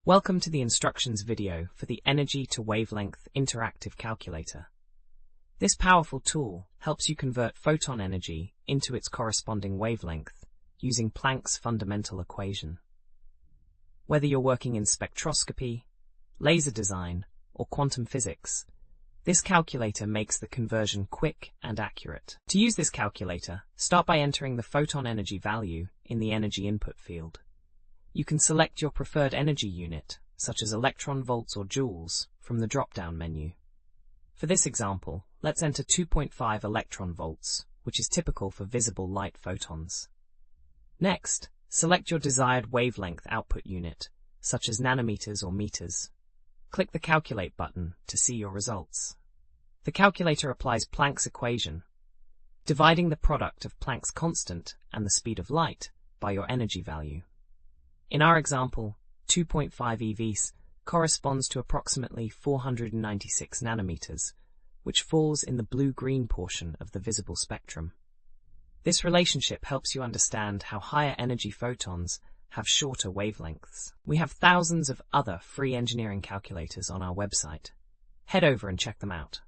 Welcome to the instructions video for the Energy to Wavelength Interactive Calculator. This powerful tool helps you convert photon energy into its corresponding wavelength using Planck's fundamental equation. Whether you're working in spectroscopy, laser design, or quantum physics, this calculator makes the conversion quick and accurate. To use this calculator, start by entering the photon energy value in the energy input field. You can select your preferred energy unit, such as electron volts or joules, from the drop-down menu. For this example, let's enter 2.5 electron volts, which is typical for visible light photons. Next, select your desired wavelength output unit, such as nanometers or meters. Click the Calculate button to see your results. The calculator applies Planck's equation, dividing the product of Planck's constant and the speed of light by your energy value. In our example, 2.5 eVs corresponds to approximately 496 nanometers, which falls in the blue-green portion of the visible spectrum. This relationship helps you understand how higher energy photons have shorter wavelengths. We have thousands of other free engineering calculators on our website. Head over and check them out.